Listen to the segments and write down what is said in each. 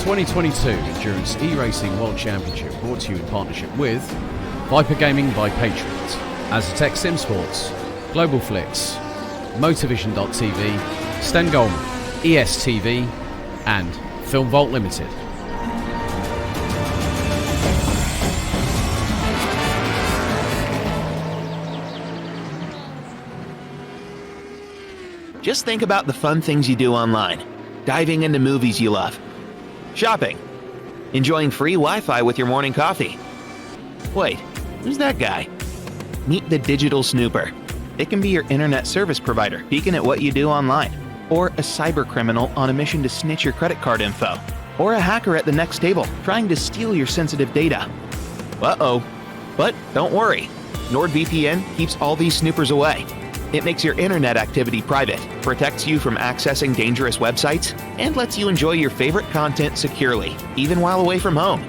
2022 Endurance eRacing World Championship brought to you in partnership with Viper Gaming by Patriots, Azatec Sim Sports, Global Flix, Motorvision.tv, Sten Goldman, ESTV, and Film Vault Limited. Just think about the fun things you do online. Diving into movies you love. Shopping. Enjoying free Wi-Fi with your morning coffee. Wait, who's that guy? Meet the Digital Snooper. It can be your internet service provider peeking at what you do online, or a cyber criminal on a mission to snitch your credit card info, or a hacker at the next table trying to steal your sensitive data. Uh-oh. But don't worry. NordVPN keeps all these snoopers away. It makes your internet activity private, protects you from accessing dangerous websites, and lets you enjoy your favorite content securely, even while away from home.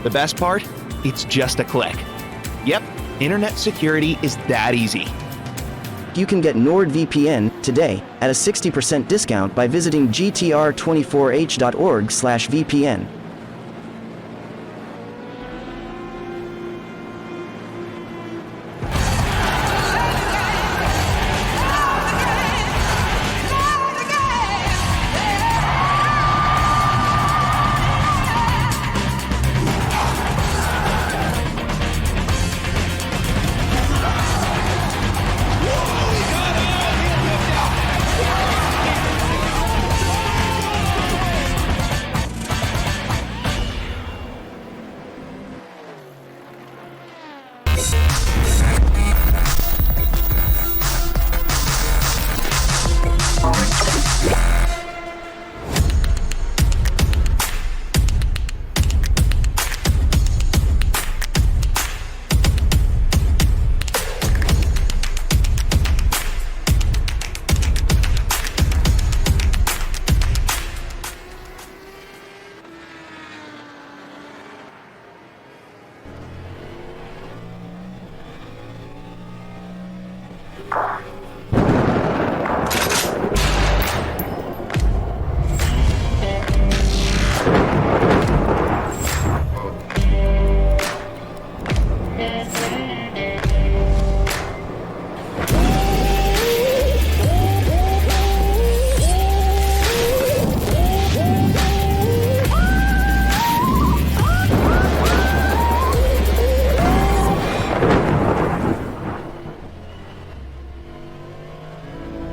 The best part? It's just a click. Yep, internet security is that easy. You can get NordVPN today at a 60% discount by visiting gtr24h.org/VPN.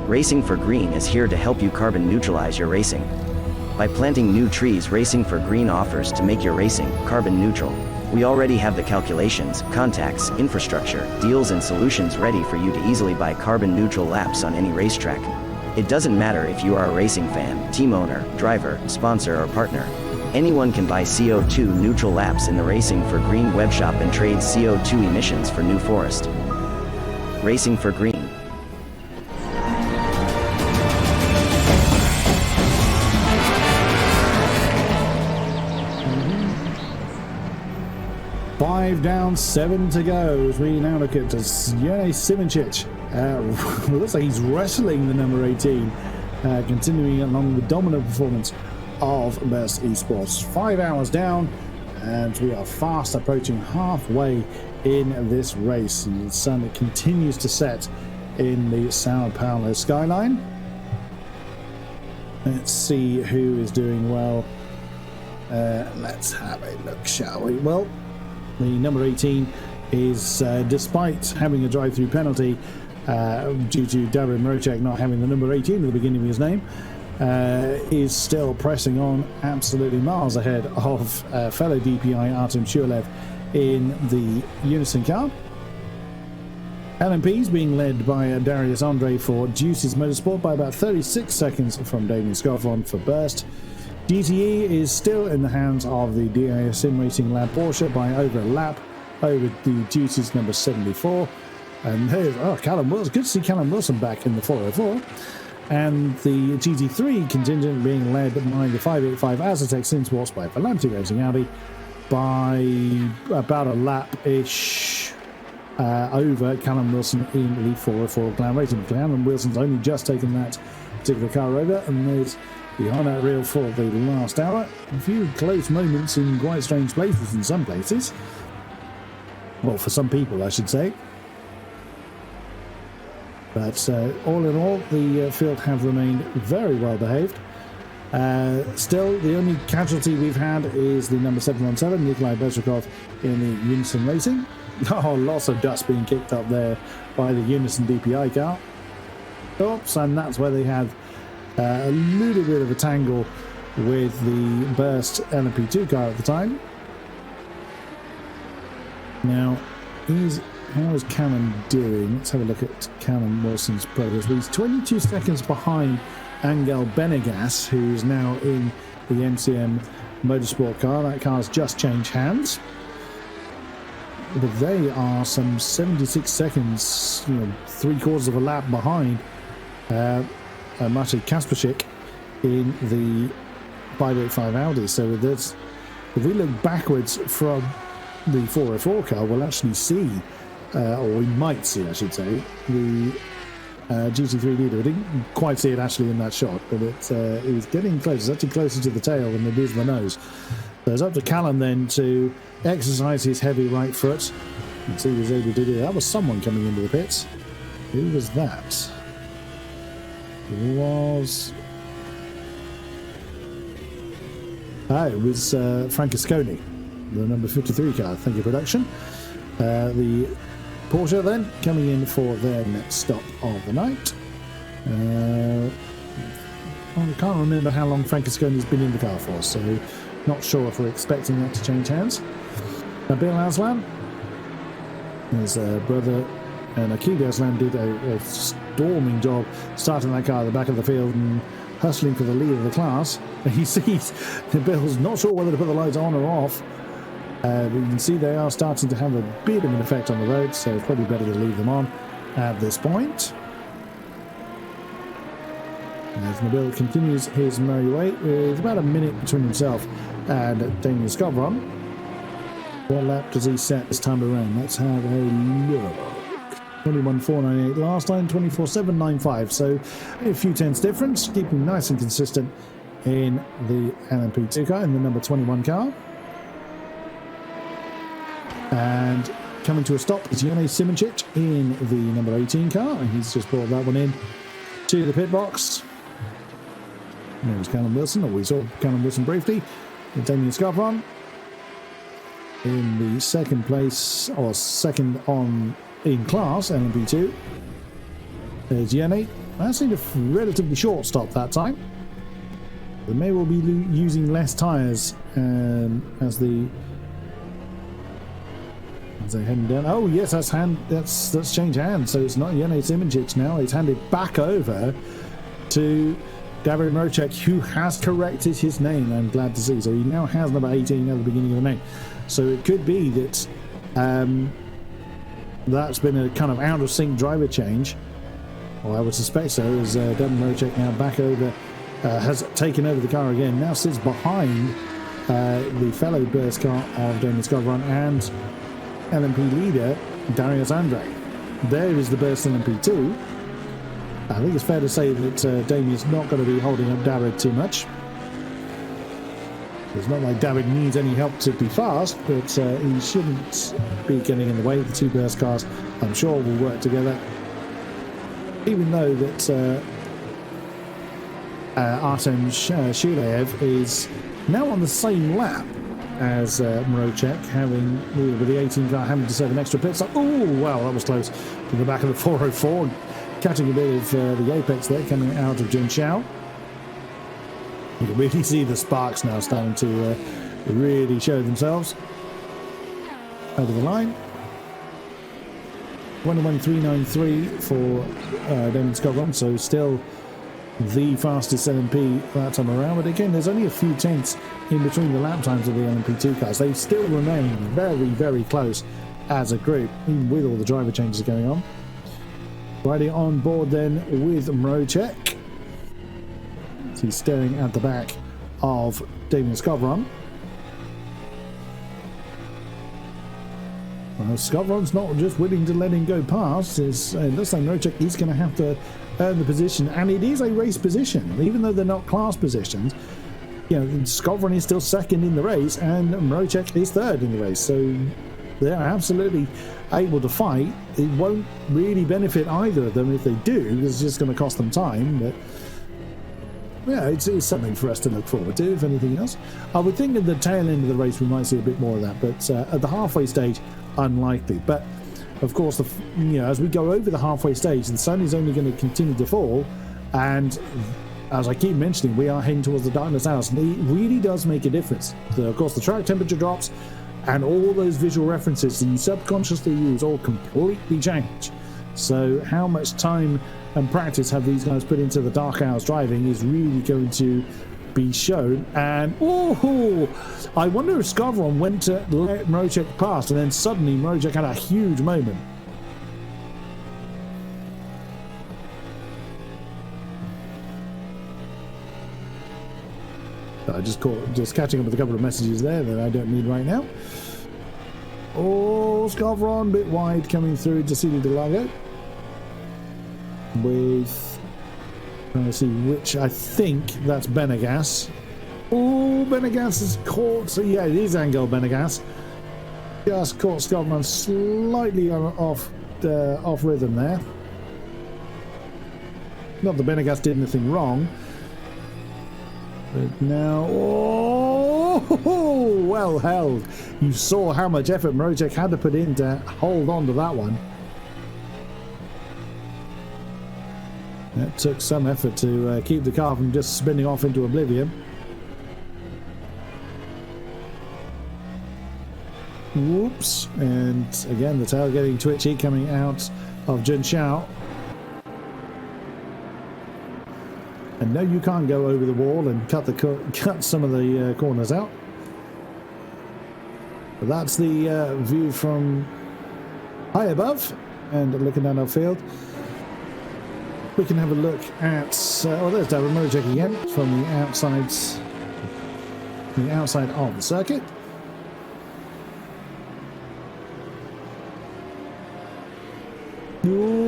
Racing for Green is here to help you carbon neutralize your racing. By planting new trees, Racing for Green offers to make your racing carbon neutral. We already have the calculations, contacts, infrastructure, deals and solutions ready for you to easily buy carbon neutral laps on any racetrack. It doesn't matter if you are a racing fan, team owner, driver, sponsor or partner. Anyone can buy CO2 neutral laps in the Racing for Green webshop and trade CO2 emissions for New Forest. Racing for Green. 5 down, 7 to go as we now look at Jene Simoncic. Looks like he's wrestling the number 18, continuing along the dominant performance of Best Esports. 5 hours down, and we are fast approaching halfway in this race. And the sun continues to set in the Sao Paulo skyline. Let's see who is doing well. Let's have a look, shall we? Well, the number 18 is, despite having a drive-through penalty due to Darren Mrocek not having the number 18 at the beginning of his name, is still pressing on absolutely miles ahead of fellow DPI Artem Shulev in the Unison car. LMP is being led by Darius Andre for Juices Motorsport by about 36 seconds from Damien Scoffon for Burst. GTE is still in the hands of the DIS Sim Racing Lab Porsche by over a lap over the Juices number 74. And there's, Callum Wilson. Good to see Callum Wilson back in the 404. And the GT3 contingent being led by the 585 Azatec Sim Sports by Volante Racing Audi by about a lap-ish over Callum Wilson in the 404 Clown Racing. Callum Wilson's only just taken that particular car over, and there's behind that reel for the last hour. A few close moments in quite strange places in some places. Well, for some people, I should say. But all in all, the field have remained very well behaved. Still, the only casualty we've had is the number 717, Nikolai Bezrikov, in the Unison Racing. Oh, lots of dust being kicked up there by the Unison DPI car. Oops, and that's where they had a little bit of a tangle with the Burst LMP2 car at the time. Now, how is Callum doing? Let's have a look at Callum Wilson's progress. He's 22 seconds behind Angel Benegas, who's now in the MCM Motorsport car. That car's just changed hands. But they are some 76 seconds, three-quarters of a lap behind Maciej Kasperczyk in the 585 Audi. So if we look backwards from the 404 car, we'll actually see, or we might see, I should say, the GT3 leader. I didn't quite see it actually in that shot, but it's getting close. It's actually closer to the tail than it is the nose. So it's up to Callum then to exercise his heavy right foot and see if he's able to do that. That was someone coming into the pits. Who was that? It was Francesconi, the number 53 car. Thank you, production. The Porsche then coming in for their next stop of the night. I can't remember how long Francesconi's been in the car for, so not sure if we're expecting that to change hands. Nabil Aslan, his brother Akid Aslan, did a storming job starting that car at the back of the field and hustling for the lead of the class. And he sees Nabil's not sure whether to put the lights on or off. But you can see they are starting to have a bit of an effect on the road, so it's probably better to leave them on at this point. As Nabil continues his merry way with about a minute between himself and Damien Scovron. What lap does he set this time around? Let's have a look. 21.498 last time, 24.795. So a few tenths difference, keeping nice and consistent in the LMP2 car, in the number 21 car. And coming to a stop is Jone Simoncic in the number 18 car, and he's just brought that one in to the pit box. There's Callum Wilson, or we saw Callum Wilson briefly, and Damien Scovron in the second place, or second on in class, LMP2. There's Jenny. That's in a relatively short stop that time. They may well be using less tyres as they're heading down. Oh yes, that's changed hands. So it's not Jene Simoncic now. It's handed back over to David Mrocek, who has corrected his name. I'm glad to see. So he now has number 18 at the beginning of the name. So it could be that that's been a kind of out of sync driver change. Well, I would suspect so, as David Mrocek now back over, has taken over the car again. Now sits behind the fellow Burst car of Damien Scovron and LMP leader Darius Andre. There is the Burst LMP2. I think it's fair to say that Damien's not going to be holding up David too much. It's not like David needs any help to be fast, but he shouldn't be getting in the way. The two Burst cars, I'm sure, will work together. Even though that Artem Shuleev is now on the same lap as Mrocek, having with the 18 car having to serve an extra pit stop. Oh, wow, that was close to the back of the 404, catching a bit of the apex there coming out of Jinshan. You can really see the sparks now starting to really show themselves over the line. 21.393 for Damien Scovron, so still the fastest LMP that time around. But again, there's only a few tenths in between the lap times of the LMP2 cars. They still remain very, very close as a group, even with all the driver changes going on. Riding on board then with Mrocek. He's staring at the back of Damien Scovron. Well, Skowron's not just willing to let him go past. It looks like Mrocek is going to have to earn the position, and it is a race position, even though they're not class positions. Skowron is still second in the race, and Mrocek is third in the race, so they're absolutely able to fight. It won't really benefit either of them if they do. It's just going to cost them time, but yeah, it's something for us to look forward to, if anything else. I would think at the tail end of the race we might see a bit more of that, but at the halfway stage, unlikely. But of course, as we go over the halfway stage, the sun is only going to continue to fall, and as I keep mentioning, we are heading towards the darkness hours, and it really does make a difference. So, of course, the track temperature drops, and all those visual references that you subconsciously use all completely change. So how much time and practice have these guys put into the dark hours driving is really going to be shown. And I wonder if Skowron went to let Mrocek pass, and then suddenly Mrocek had a huge moment. I just catching up with a couple of messages there that I don't need right now. Skowron a bit wide coming through to City de Lago. With, trying to see which, I think that's Benegas. Benegas is caught. So yeah, it is Angel Benegas. Just caught Skowron slightly off rhythm there. Not that Benegas did anything wrong. But now, well held. You saw how much effort Mrocek had to put in to hold on to that one. That took some effort to keep the car from just spinning off into oblivion. Whoops. And again, the tail getting twitchy coming out of Jun Xiao. And no, you can't go over the wall and cut some of the corners out. But that's the view from high above and looking down our field. We can have a look at there's Darren Mrocek again from the outside of the circuit.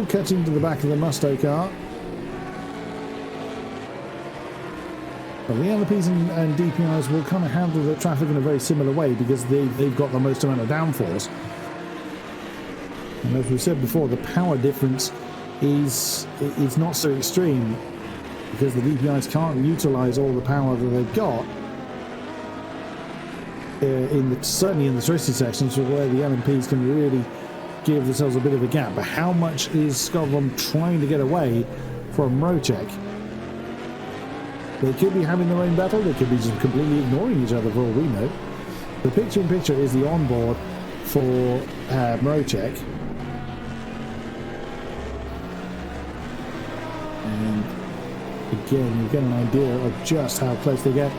Cutting to the back of the Musto car. Well, the LMPs and DPIs will kind of handle the traffic in a very similar way because they've got the most amount of downforce. And as we said before, the power difference is not so extreme because the DPIs can't utilize all the power that they've got. Certainly in the twisted sections where the LMPs can really give themselves a bit of a gap. But how much is Skowron trying to get away from Mrocek? They could be having their own battle, they could be just completely ignoring each other for all we know. The picture-in-picture is the onboard for Mrocek. And again, you get an idea of just how close they get.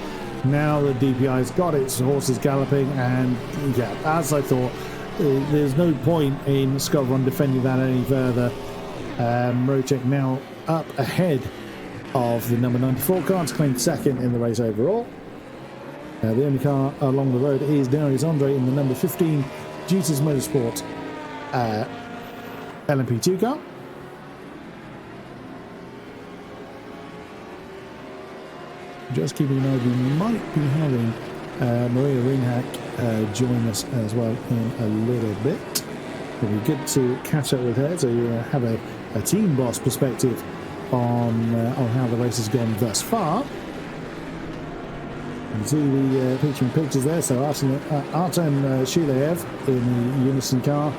Now the DPI's got its horses galloping, and yeah, as I thought, there's no point in Skowron defending that any further. Mrocek now up ahead of the number 94 car to claim second in the race overall. The only car along the road is Darius Andre in the number 15 Juices Motorsport LMP2 car. Just keeping an eye, we might be having Maria Ringhack join us as well in a little bit. It'll be good to catch up with her to have a team boss perspective on how the race has gone thus far. You can see the pictures there. So Artem Shuleyev in the Unison car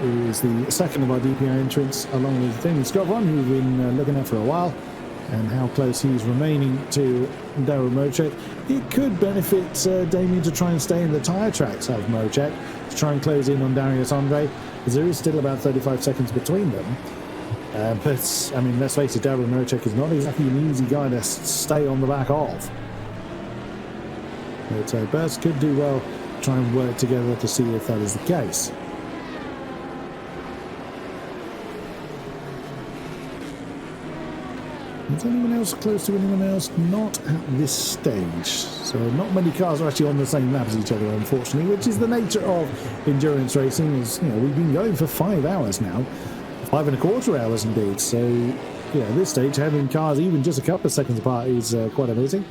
is the second of our DPI entrants, along with Damien Skowron, who we've been looking at for a while, and how close he's remaining to Darren Mrocek. It could benefit Damien to try and stay in the tyre tracks of Mrocek to try and close in on Darius Andre, because there is still about 35 seconds between them. But, I mean, let's face it, Darren Mrocek is not exactly an easy guy to stay on the back of. But Burst could do well try and work together to see if that is the case. Is anyone else close to anyone else? Not at this stage. So not many cars are actually on the same lap as each other, unfortunately, which is the nature of endurance racing. Is, you know, we've been going for 5 hours now, 5.25 hours indeed. So yeah, at this stage, having cars even just a couple of seconds apart is quite amazing.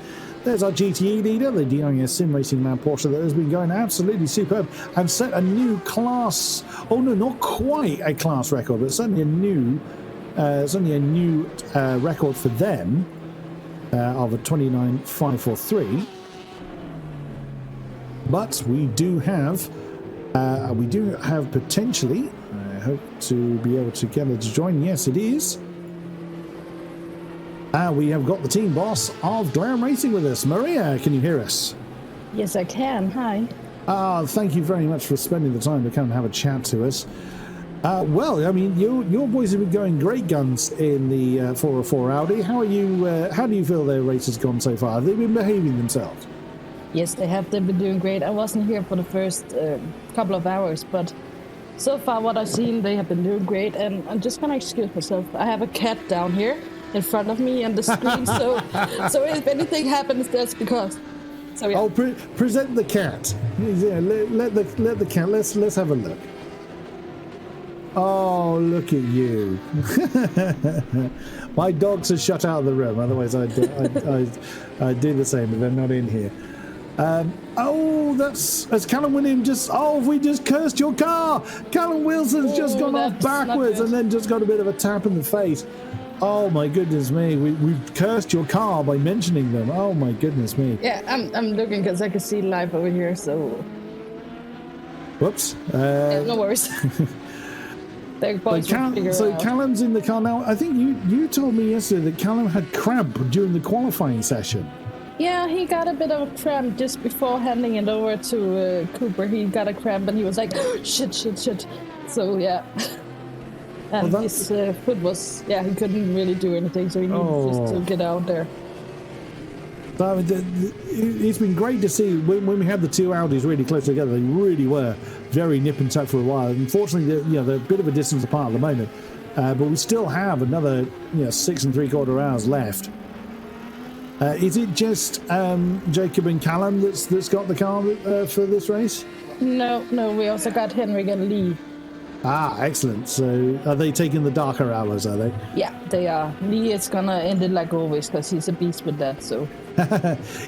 There's our GTE leader, the DIS Sim Racing Lab Porsche, that has been going absolutely superb and set a new class. Oh no, not quite a class record, but certainly a new record for them of a 29.543. But we do have potentially. I hope to be able to get her to join. Yes, it is. We have got the team boss of Glam Racing with us. Maria, can you hear us? Yes, I can. Hi. Thank you very much for spending the time to come and have a chat to us. Well, I mean, your boys have been going great guns in the 404 Audi. How are you? How do you feel their race has gone so far? Have they been behaving themselves? Yes, they have. They've been doing great. I wasn't here for the first couple of hours, but so far what I've seen, they have been doing great. And I'm just gonna excuse myself. I have a cat down here in front of me on the screen, so if anything happens, that's because. So yeah. Oh, present the cat. Yeah, let the cat. Let's have a look. Oh, look at you. My dogs are shut out of the room, otherwise I'd do the same, but they're not in here. Oh, that's Callum Williams just... Oh, we just cursed your car. Callum Wilson's just gone off backwards and then just got a bit of a tap in the face. Oh, my goodness me. We've cursed your car by mentioning them. Oh, my goodness me. Yeah, I'm looking because I can see live over here, so... Whoops. Yeah, no worries. So Callum's in the car now. I think you told me yesterday that Callum had cramp during the qualifying session. Yeah, he got a bit of a cramp just before handing it over to Cooper. He got a cramp and he was like, oh, shit. So yeah. And his foot was, he couldn't really do anything, so he needed just to get out there. So it's been great to see when we had the two Audis really close together. They really were very nip and tuck for a while. Unfortunately, they're a bit of a distance apart at the moment, but we still have another 6 3/4 hours left. Is it just Jacob and Callum that's got the car for this race? No, we also got Henrik and Lee. Ah, excellent. So are they taking the darker hours, are they? Yeah, they are. Lee is gonna end it like always because he's a beast with that, so.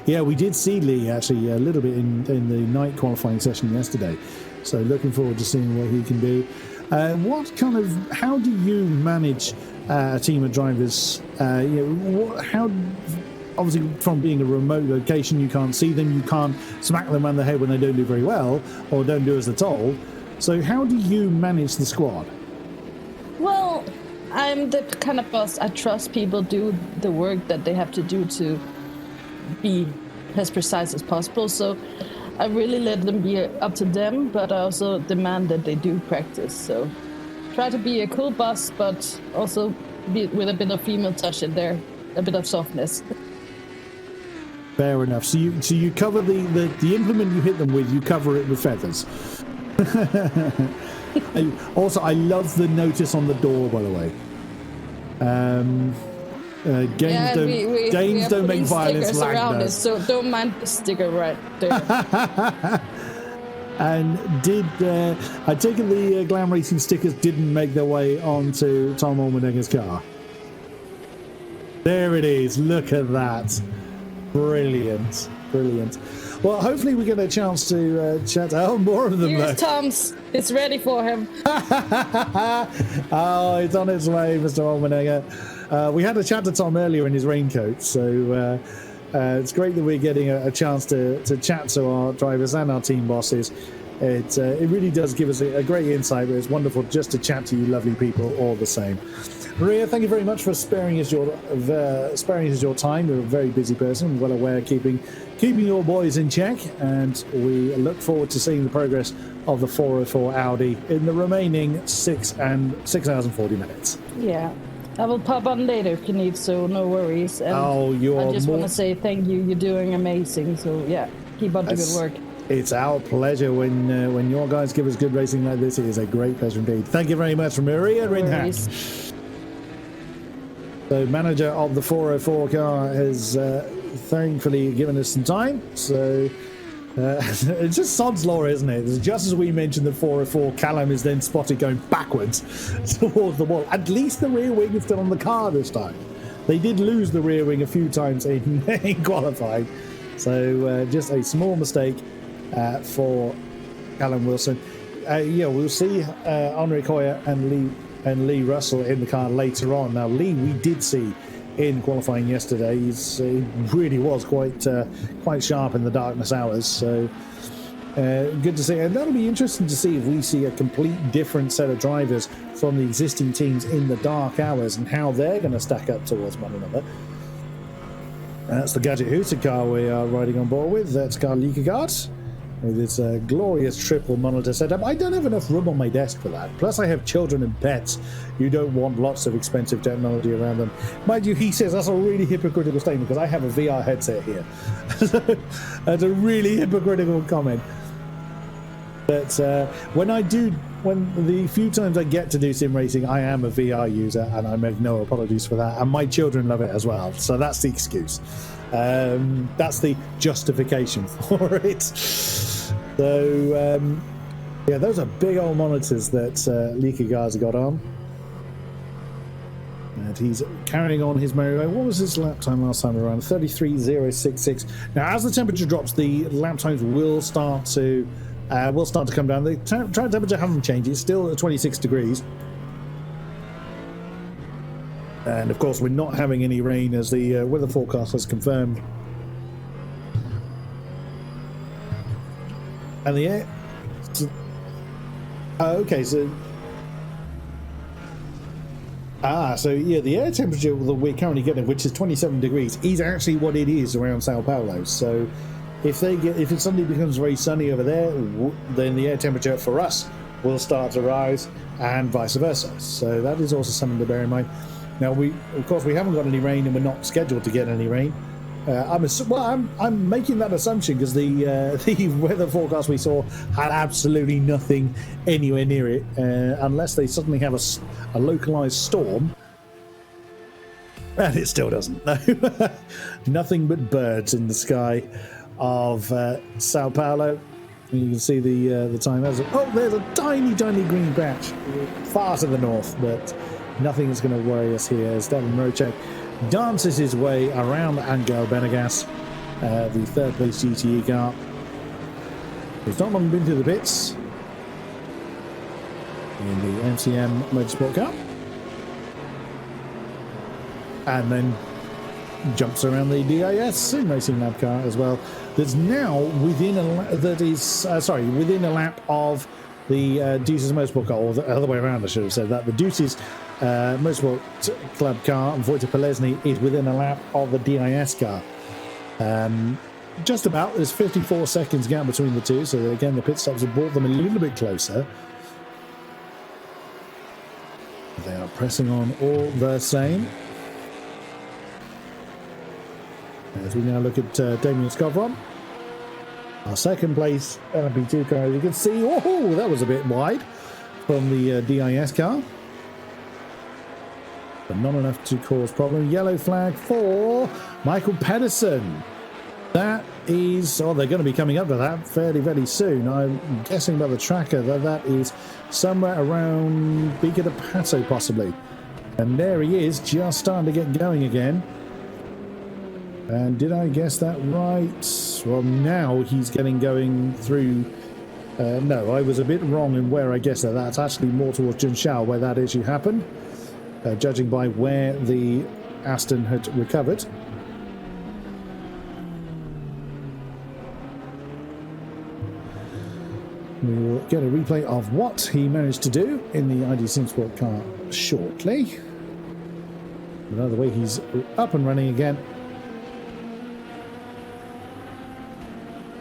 Yeah, we did see Lee actually a little bit in the night qualifying session yesterday. So looking forward to seeing what he can do. How do you manage a team of drivers? Obviously, from being a remote location, you can't see them, you can't smack them on the head when they don't do very well or don't do as they're told. So how do you manage the squad? Well, I'm the kind of boss. I trust people do the work that they have to do to be as precise as possible. So I really let them be up to them, but I also demand that they do practice. So try to be a cool boss, but also be with a bit of female touch in there, a bit of softness. Fair enough. So you cover the implement you hit them with, you cover it with feathers. Also, I love the notice on the door, by the way. Games don't make violence like that. So don't mind the sticker right there. And I take it the Glam Racing stickers didn't make their way onto Tom Olmenegger's car? There it is. Look at that. Brilliant. Well, hopefully we get a chance to chat. Oh, more of them. Here's Tom's. It's ready for him. Oh, it's on its way, Mr. Olmenegger. We had a chat to Tom earlier in his raincoat, so it's great that we're getting a chance to chat to our drivers and our team bosses. It really does give us a great insight, but it's wonderful just to chat to you lovely people all the same. Maria, thank you very much for sparing us your time. You're a very busy person, well aware of keeping your boys in check, and we look forward to seeing the progress of the 404 Audi in the remaining 6 hours and 40 minutes. Yeah, I will pop on later if you need, so no worries. And I just want to say thank you. You're doing amazing. So yeah, keep up the good work. It's our pleasure when your guys give us good racing like this. It is a great pleasure indeed. Thank you very much, Maria Rinhat. So So manager of the 404 car has thankfully given us some time. So it's just sod's law, isn't it? Just as we mentioned the 404, Callum is then spotted going backwards towards the wall. At least the rear wing is still on the car this time. They did lose the rear wing a few times in qualifying. So just a small mistake for Callum Wilson. Yeah, we'll see Henrik Hoyer and Lee Russell in the car later on. Now, Lee, we did see in qualifying yesterday. He really was quite sharp in the darkness hours. So good to see, and that'll be interesting to see if we see a complete different set of drivers from the existing teams in the dark hours and how they're going to stack up towards one another. That's the Gadget Hooter car we are riding on board with. That's Carl Liekagaard with its glorious triple monitor setup. I don't have enough room on my desk for that. Plus, I have children and pets. You don't want lots of expensive technology around them. Mind you, he says that's a really hypocritical statement because I have a VR headset here. That's a really hypocritical comment. But when the few times I get to do sim racing, I am a VR user, and I make no apologies for that. And my children love it as well, so that's the excuse. That's the justification for it. So yeah, those are big old monitors that Liekagaard's got on, and he's carrying on his merry way. What was his lap time last time around? 33.066. Now, as the temperature drops, the lap times will start to come down. The track temperature hasn't changed. It's still at 26 degrees. And of course, we're not having any rain, as the weather forecast has confirmed. And the air... okay, so... so yeah, the air temperature that we're currently getting, which is 27 degrees, is actually what it is around Sao Paulo. So if it suddenly becomes very sunny over there, then the air temperature for us will start to rise, and vice versa. So that is also something to bear in mind. Now, of course, we haven't got any rain, and we're not scheduled to get any rain. I'm making that assumption because the weather forecast we saw had absolutely nothing anywhere near it, unless they suddenly have a localized storm. And it still doesn't. No, nothing but birds in the sky of Sao Paulo. And you can see the time. There's a tiny green patch far to the north, but nothing is going to worry us here as Devin Mrocek dances his way around Angel Benegas, the third place GTE car. He's not long been through the pits in the MCM Motorsport car, and then jumps around the DIS Sim Racing Lab car as well. That's now within a lap of the Deuces Motorsport car, or the other way around, I should have said that. The Deuces Motorsport Club car, and Wojtek Pelesny is within a lap of the DIS car. Just about. There's 54 seconds gap between the two, so again the pit stops have brought them a little bit closer. They are pressing on all the same. As we now look at Damien Scovron, our second place LMP2 car. You can see, oh, that was a bit wide from the DIS car, but not enough to cause problem. Yellow flag for Michael Pedersen. That is, they're going to be coming up to that fairly, very soon. I'm guessing by the tracker that is somewhere around Bica de Pato, possibly. And there he is, just starting to get going again. And did I guess that right? Well, now he's getting going through... no, I was a bit wrong in where I guessed that. That's actually more towards Junshao, where that issue happened, judging by where the Aston had recovered. We'll get a replay of what he managed to do in the ID SimSport car shortly. Another way, he's up and running again.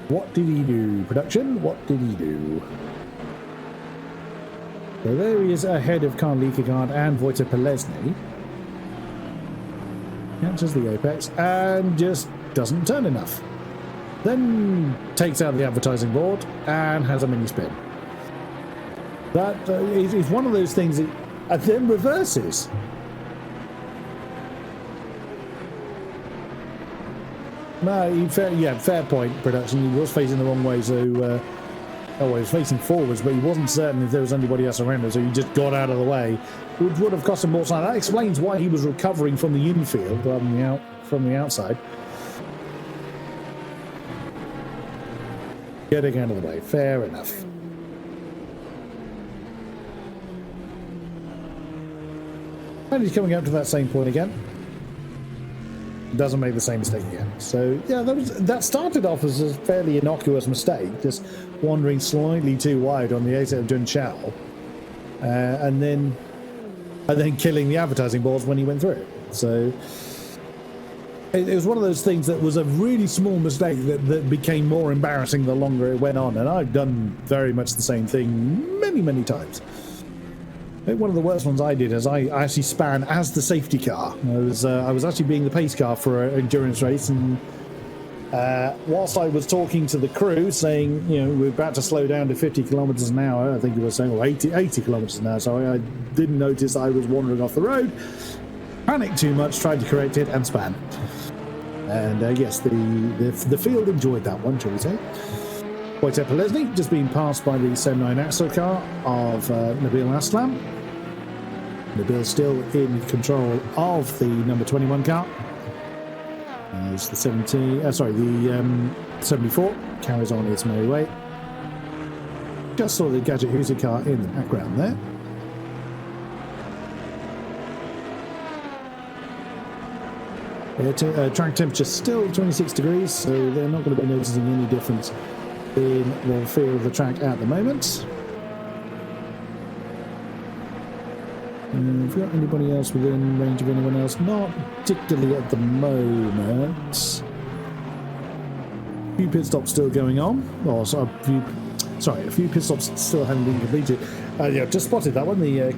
What did he do? Production, what did he do? So there he is ahead of Carl Liekagaard and Wojtek Pelesny. Catches the apex and just doesn't turn enough. Then takes out the advertising board and has a mini spin. That is one of those things that then reverses. No, fair point, production. He was facing the wrong way, so he was facing forwards, but he wasn't certain if there was anybody else around him, so he just got out of the way, which would have cost him more time. That explains why he was recovering from the infield rather than from the outside. Getting out of the way, fair enough. And he's coming up to that same point again. Doesn't make the same mistake again. So yeah, that started off as a fairly innocuous mistake, just wandering slightly too wide on the exit of Jun Chao, and then killing the advertising boards when he went through. So it was one of those things that was a really small mistake that became more embarrassing the longer it went on, and I've done very much the same thing many times. I think one of the worst ones I did is I actually span as the safety car. I was actually being the pace car for an endurance race, and whilst I was talking to the crew saying, we're about to slow down to 50 kilometers an hour, I think you were saying, or 80 kilometers an hour, sorry, I didn't notice I was wandering off the road, panicked too much, tried to correct it, and span. And yes, the field enjoyed that one, shall we say. Wojtek Polesny just being passed by the 79 Axel car of Nabil Aslam. Nabil still in control of the number 21 car. As the 74 carries on its merry way. Just saw the Gadget Huzi car in the background there. Track temperature still 26 degrees, so they're not going to be noticing any difference in the feel of the track at the moment. Have we got anybody else within range of anyone else? Not particularly at the moment. A few pit stops still going on. A few pit stops still haven't been completed. Just spotted that one. The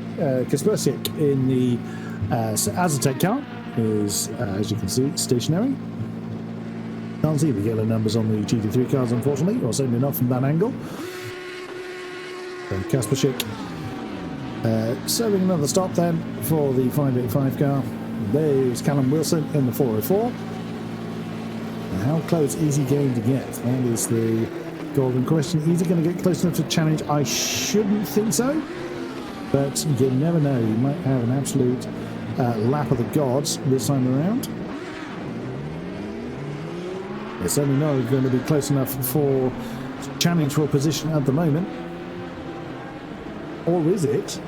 Kaspersky in the Azatec car is, as you can see, stationary. Can't see the yellow numbers on the GT3 cars, unfortunately, or certainly not from that angle. So Kaspersky serving another stop then for the 585 car. There's Callum Wilson in the 404. And how close is he going to get? That is the golden question. Is he going to get close enough to challenge? I shouldn't think so, but you never know. He might have an absolute lap of the gods this time around. It's certainly not going to be close enough for challenge for a position at the moment. Or is it?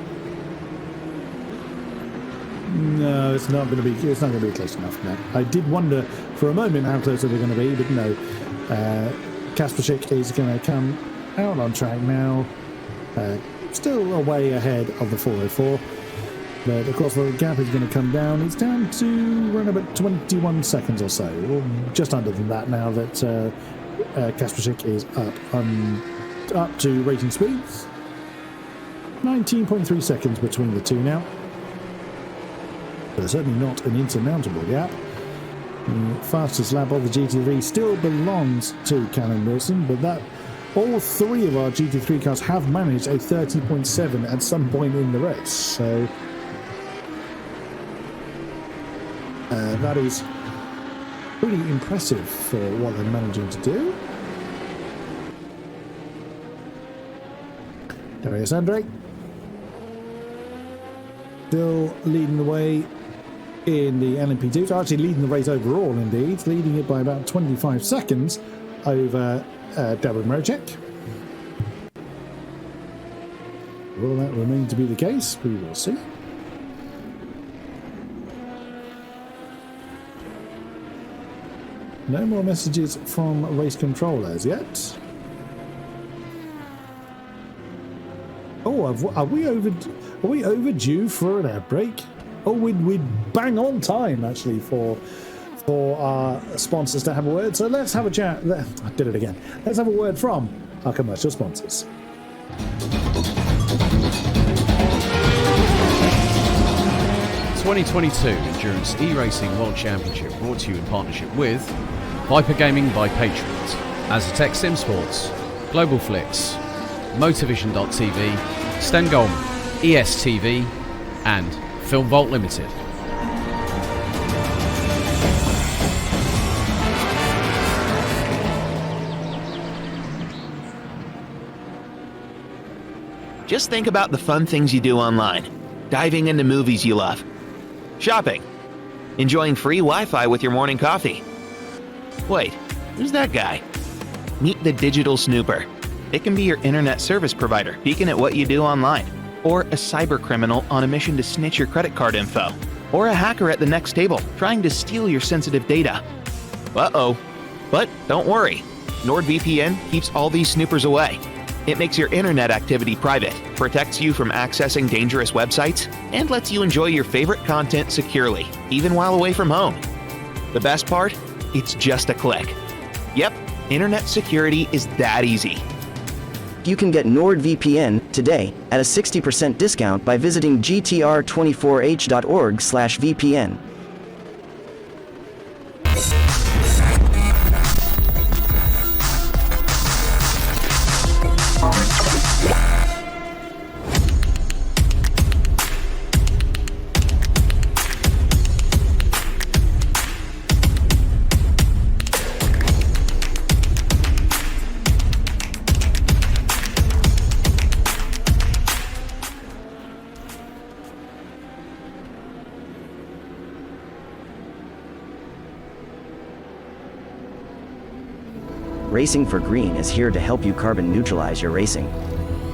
No, it's not going to be. It's not going to be close enough. No. I did wonder for a moment how close they were going to be, but no. Kaspersky is going to come out on track now. Still a way ahead of the 404. But of course the gap is going to come down. It's down to around about 21 seconds or so, or just under than that now that Kaspersky is up to racing speeds. 19.3 seconds between the two now. But certainly not an insurmountable gap. The fastest lap of the GT3 still belongs to Callum Wilson, but that all three of our GT3 cars have managed a 30.7 at some point in the race. So that is pretty impressive for what they're managing to do. Darius Andre still leading the way in the LMP2, so actually leading the race overall indeed, leading it by about 25 seconds over Davor Mrocek. Will that remain to be the case? We will see. No more messages from race controllers yet. Oh, are we overdue for an outbreak? Oh, we'd bang on time actually for our sponsors to have a word. So let's have a chat. I did it again. Let's have a word from our commercial sponsors. The 2022 Endurance eRacing World Championship brought to you in partnership with Viper Gaming by Patriots, Azatec Sim Sports, Global Flix, Motorvision.tv, Stengolm, ESTV, and Film Vault Limited. Just think about the fun things you do online. Diving into movies you love. Shopping. Enjoying free Wi-Fi with your morning coffee. Wait, who's that guy? Meet the digital snooper. It can be your internet service provider peeking at what you do online, or a cyber criminal on a mission to snitch your credit card info, or a hacker at the next table trying to steal your sensitive data. Uh-oh. But don't worry. NordVPN keeps all these snoopers away. It makes your internet activity private, protects you from accessing dangerous websites, and lets you enjoy your favorite content securely, even while away from home. The best part? It's just a click. Yep, internet security is that easy. You can get NordVPN today at a 60% discount by visiting gtr24h.org/VPN. Racing for Green is here to help you carbon neutralize your racing.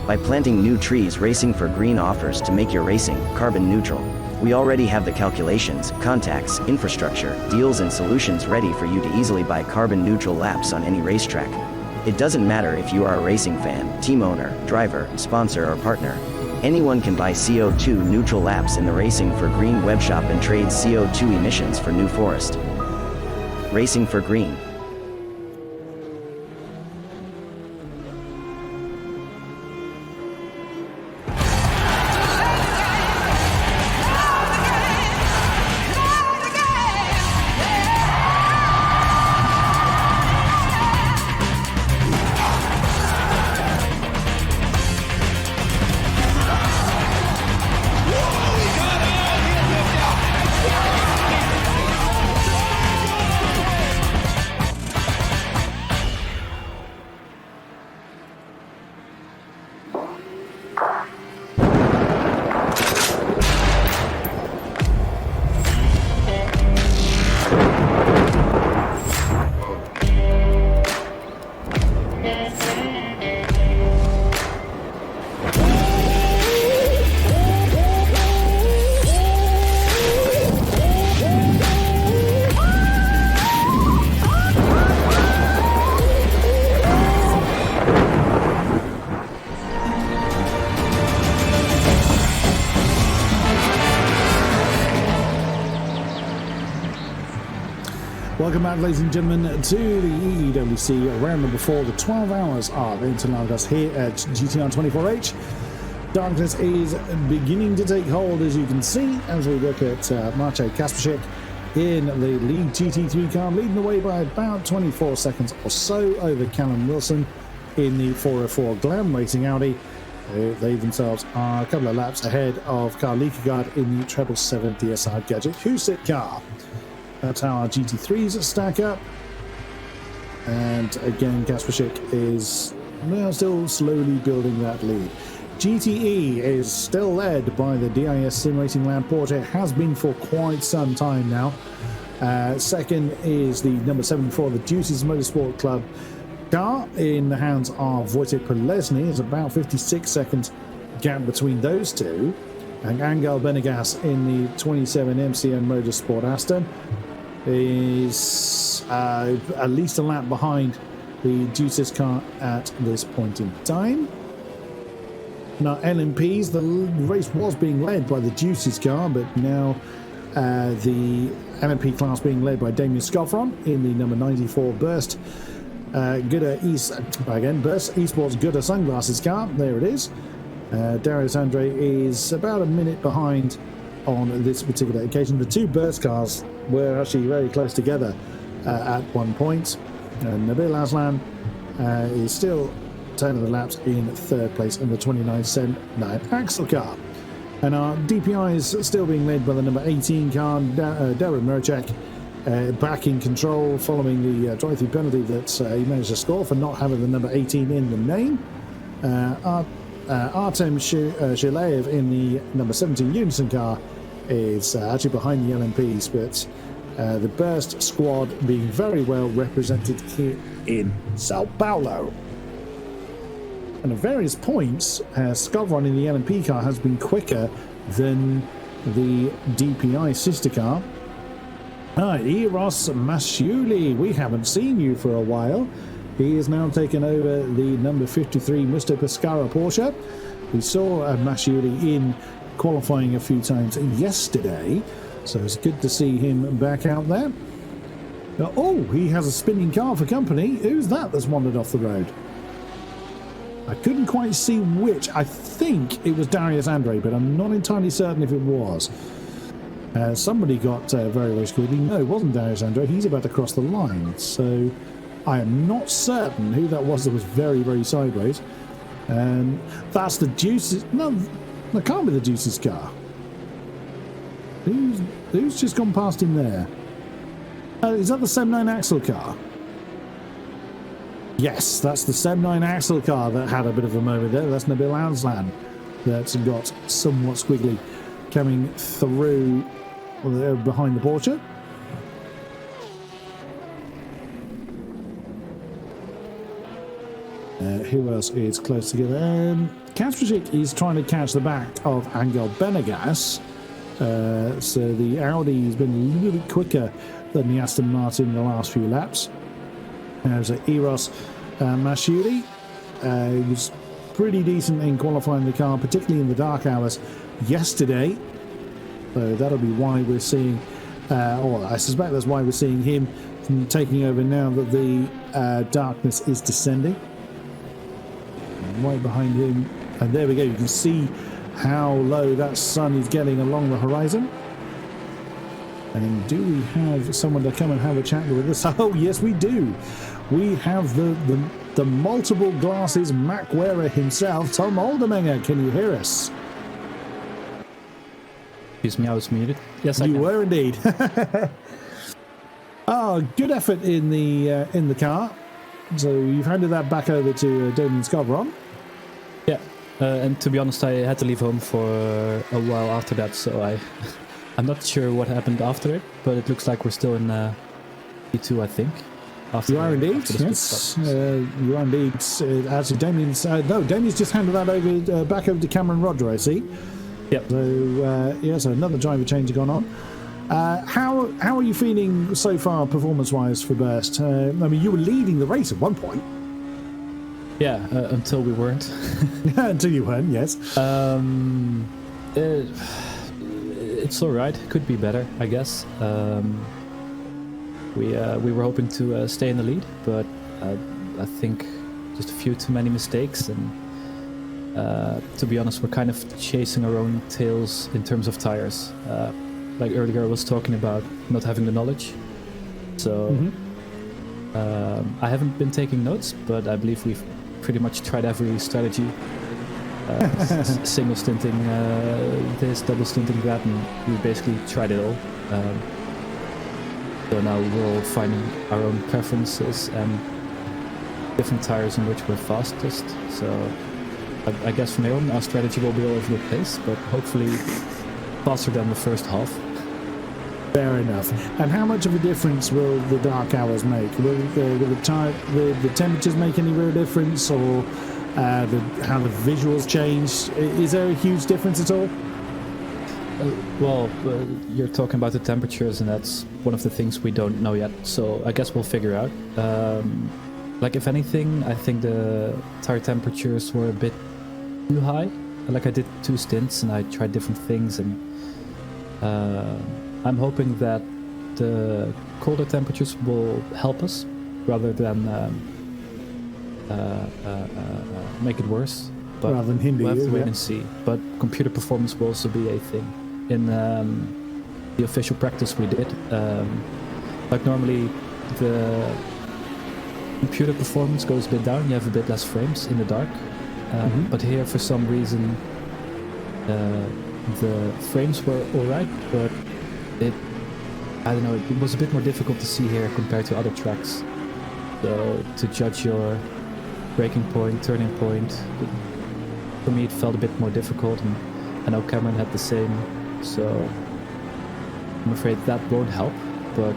By planting new trees, Racing for Green offers to make your racing carbon neutral. We already have the calculations, contacts, infrastructure, deals and solutions ready for you to easily buy carbon neutral laps on any racetrack. It doesn't matter if you are a racing fan, team owner, driver, sponsor or partner. Anyone can buy CO2 neutral laps in the Racing for Green webshop and trade CO2 emissions for New Forest. Racing for Green. Welcome back, ladies and gentlemen, to the EEWC round number 4, the 12 hours of Interlagos here at GTR 24H. Darkness is beginning to take hold, as you can see, as we look at Maciej Kasprzyk in the lead GT3 car, leading the way by about 24 seconds or so over Callum Wilson in the 404 Glam Racing Audi. They themselves are a couple of laps ahead of Carl Liekagaard in the 777 DSR Gadget Husit car. That's how our GT3s stack up. And again, Kasprzyk is still slowly building that lead. GTE is still led by the DIS Sim Racing Lab Porsche. It has been for quite some time now. Second is the number 74, the Juices Motorsport Club car in the hands of Wojciech Polesny. It's about 56 seconds gap between those two. And Angel Benegas in the 27 MCN Motorsport Aston is at least a lap behind the Juices car at this point in time. Now, LMPs, the race was being led by the Juices car, but now the LMP class being led by Damien Scoffron in the number 94 Burst Gooder Burst Esports Gooder Sunglasses car. There it is. Darius Andre is about a minute behind on this particular occasion. The two Burst cars were actually very close together at one point. And Nabil Aslan is still turning the laps in third place in the 29 Cent 9 Axle car. And our DPI is still being led by the number 18 car, Darren Merchak, back in control following the drive-through penalty that he managed to score for not having the number 18 in the name. Our Artem Shileyev in the number 17 Unison car is actually behind the LMPs, but the Burst squad being very well represented here in Sao Paulo. And at various points, Skowron in the LMP car has been quicker than the DPI sister car. Eros Masciuli, we haven't seen you for a while. He is now taken over the number 53 Mr. Pescara Porsche. We saw Masciuli in qualifying a few times yesterday, so it's good to see him back out there. Oh, he has a spinning car for company. Who's that's wandered off the road? I couldn't quite see which. I think it was Darius Andre, but I'm not entirely certain if it was. Somebody got very, very squeaky. No, it wasn't Darius Andre. He's about to cross the line. So I am not certain who that was very, very sideways. That's the Deuce's... No, that can't be the Deuce's car. Who's just gone past him there? Is that the Sem 9 Axel car? Yes, that's the Sem 9 Axel car that had a bit of a moment there. That's Nabil Anslan that's got somewhat squiggly coming through behind the Porsche. Who else is close together? Kasprzyk is trying to catch the back of Angel Benegas. So the Audi has been a little bit quicker than the Aston Martin in the last few laps. There's Eros Masciuli. He was pretty decent in qualifying the car, particularly in the dark hours yesterday. So that'll be why we're seeing, or I suspect that's why we're seeing him taking over now that the darkness is descending. And right behind him, and there we go, you can see how low that sun is getting along the horizon. And do we have someone to come and have a chat with us? Oh, yes, we do. We have the multiple glasses Mac wearer himself, Tom Aldermenger. Can you hear us? Excuse me, I was muted. Yes, I can. You were indeed. Good effort in the car. So you've handed that back over to Damien Skowron. Yeah, and to be honest, I had to leave home for a while after that, so I'm not sure what happened after it, but it looks like we're still in P2, I think. You are indeed, yes. You are indeed. Actually, Damien's just handed that over back over to Cameron Roger, I see. Yep. So, so another driver change has gone on. How are you feeling so far, performance-wise, for Burst? I mean, you were leading the race at one point. Yeah, until we weren't. Until you weren't, yes. It's all right. Could be better, I guess. We were hoping to stay in the lead, but I think just a few too many mistakes, and to be honest, we're kind of chasing our own tails in terms of tires. Like earlier, I was talking about not having the knowledge. So I haven't been taking notes, but I believe we've pretty much tried every strategy. Single stinting this, double stinting that, and we basically tried it all. So now we're all finding our own preferences and different tires in which we're fastest. So I guess from here on, our strategy will be all over the place, but hopefully faster than the first half. Fair enough. And how much of a difference will the dark hours make? Will the temperatures make any real difference, or how the visuals change? Is there a huge difference at all? You're talking about the temperatures, and that's one of the things we don't know yet. So I guess we'll figure out. Like if anything, I think the tire temperatures were a bit too high. Like I did 2 stints and I tried different things, and I'm hoping that the colder temperatures will help us rather than make it worse. But rather than hinder we'll have you, to wait and see. But computer performance will also be a thing. In the official practice we did, like normally the computer performance goes a bit down, you have a bit less frames in the dark. But here for some reason the frames were alright, but I don't know, it was a bit more difficult to see here compared to other tracks. So to judge your braking point, turning point, For me, it felt a bit more difficult, and I know Cameron had the same, so I'm afraid that won't help, but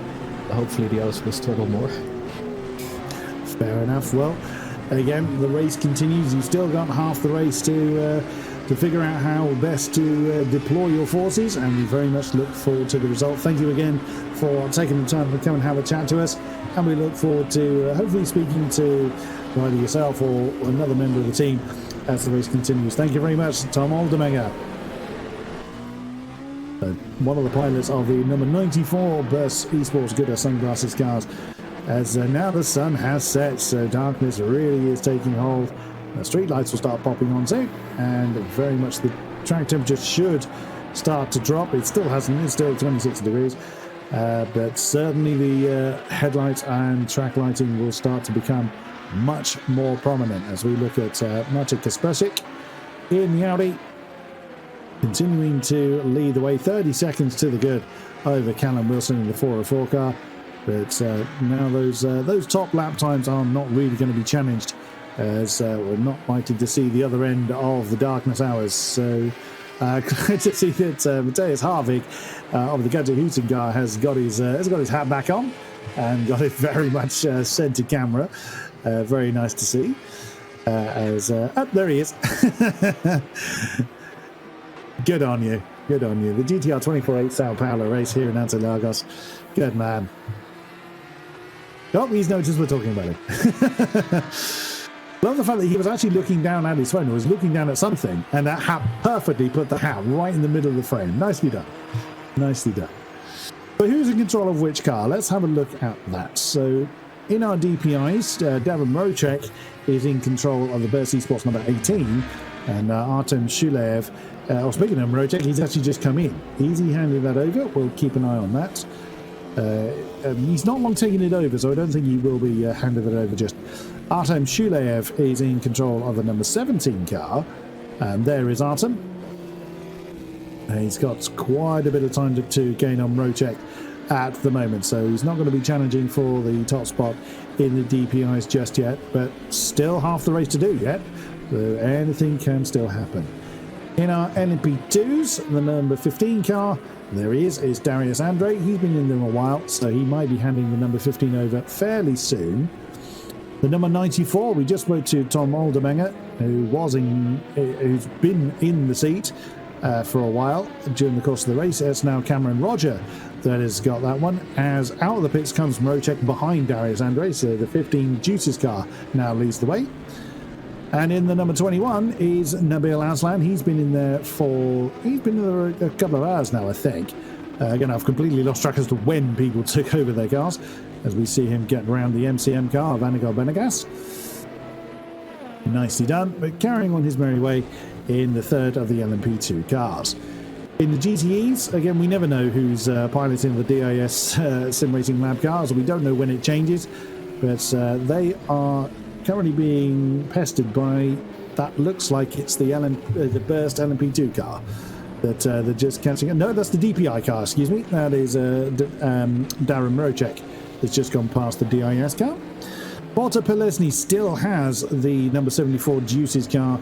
hopefully the others will struggle more. Fair enough. Well, again, the race continues. You've still got half the race to figure out how best to deploy your forces, and we very much look forward to the result. Thank you again for taking the time to come and have a chat to us, and we look forward to hopefully speaking to either yourself or another member of the team as the race continues. Thank you very much, Tom Aldermenger. One of the pilots of the number 94 Burst Esports Gooder sunglasses cars, as now the sun has set, so darkness really is taking hold. The street lights will start popping on soon, and very much the track temperature should start to drop. It still hasn't, it's still 26 degrees, but certainly the headlights and track lighting will start to become much more prominent as we look at Maciej Kaspersik in the Audi, continuing to lead the way, 30 seconds to the good over Callum Wilson in the 404 car. But now those top lap times are not really going to be challenged, as we're not likely to see the other end of the darkness hours. So glad to see that Matthias Harvig of the Gadget Hooting car has got his hat back on and got it very much sent to camera. Very nice to see. There he is. Good on you. Good on you. The GTR 24/8 Sao Paulo race here in Interlagos. Good man. Oh, he's noticed we're talking about him. Love the fact that he was actually looking down at his phone, or was looking down at something, and that hat perfectly put the hat right in the middle of the frame. Nicely done. Nicely done. So who's in control of which car? Let's have a look at that. So in our DPIs, Darren Mrocek is in control of the Burst Esports number 18, and Artem Shulev, speaking of Mrocek, he's actually just come in. Easy handed that over. We'll keep an eye on that. He's not long taking it over, so I don't think he will be handed it over just. Artem Shulev is in control of the number 17 car, and there is Artem. He's got quite a bit of time to gain on Mrocek at the moment, so he's not going to be challenging for the top spot in the DPIs just yet, but still half the race to do yet, so anything can still happen. In our LMP2s, the number 15 car, there he is Darius Andre. He's been in there a while, so he might be handing the number 15 over fairly soon. The number 94, we just spoke to Tom Aldermenger, who's been in the seat for a while during the course of the race. It's now Cameron Roger that has got that one, as out of the pits comes Mrocek behind Darius Andre, so the 15 Juices car now leads the way. And in the number 21 is Nabil Aslan. He's been in there a couple of hours now, I think. Again, I've completely lost track as to when people took over their cars, as we see him get around the MCM car of Anigal Benegas. Nicely done, but carrying on his merry way in the third of the LMP2 cars. In the GTEs, again, we never know who's piloting the DIS Sim Racing Lab cars. We don't know when it changes, but they are currently being pestered by, that looks like it's the Burst LMP2 car that they're just catching. No, that's the DPI car, excuse me. That is Darren Mrocek that's just gone past the DIS car. Walter Pelesny still has the number 74 Juices car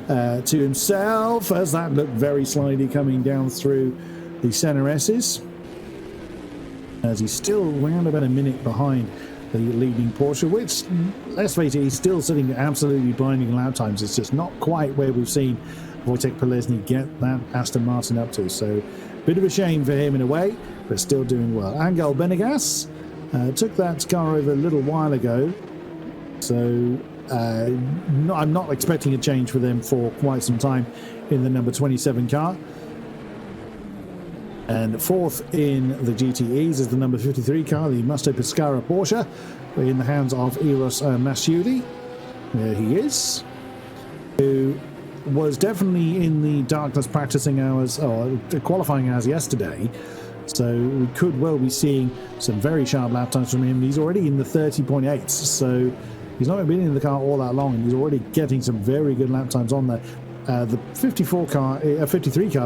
to himself, as that looked very slidey coming down through the center S's, as he's still around about a minute behind the leading Porsche, which, let's face it, he's still sitting at absolutely blinding lap times. It's just not quite where we've seen Wojtek Pelesny get that Aston Martin up to. So, bit of a shame for him in a way, but still doing well. Angel Benegas took that car over a little while ago, so I'm not expecting a change for them for quite some time in the number 27 car. And fourth in the GTEs is the number 53 car, the Musto Pescara Porsche, in the hands of Eros Masciudi. There he is, who was definitely in the darkness practicing hours, or qualifying hours yesterday. So we could well be seeing some very sharp lap times from him. He's already in the 30.8s, so he's not been in the car all that long, and he's already getting some very good lap times on there. The 53 car,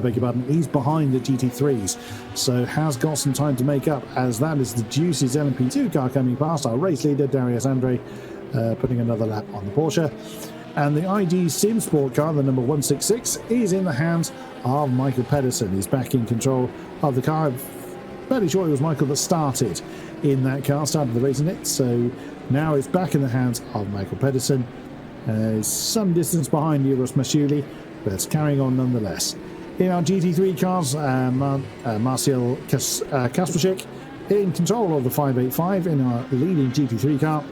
beg your pardon, he's behind the GT3s, so has got some time to make up, as that is the Juices LMP2 car coming past our race leader, Darius Andre, putting another lap on the Porsche. And the ID Sim Sport car, the number 166, is in the hands of Michael Pedersen. He's back in control of the car. I'm fairly sure it was Michael that started in that car, started the race in it. So now it's back in the hands of Michael Pedersen. Some distance behind Euros Mashuli, but it's carrying on nonetheless. In our GT3 cars, Marcel Kasperczyk in control of the 585 in our leading GT3 car.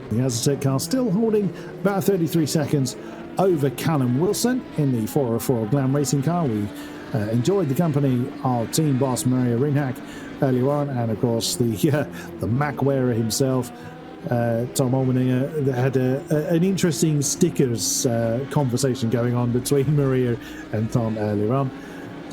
The Aztec car still holding about 33 seconds over Callum Wilson in the 404 Glam Racing car. We enjoyed the company of team boss Mario Ringhack earlier on, and of course the Mac wearer himself, Tom Olmeninger. Had an interesting stickers conversation going on between Maria and Tom earlier on.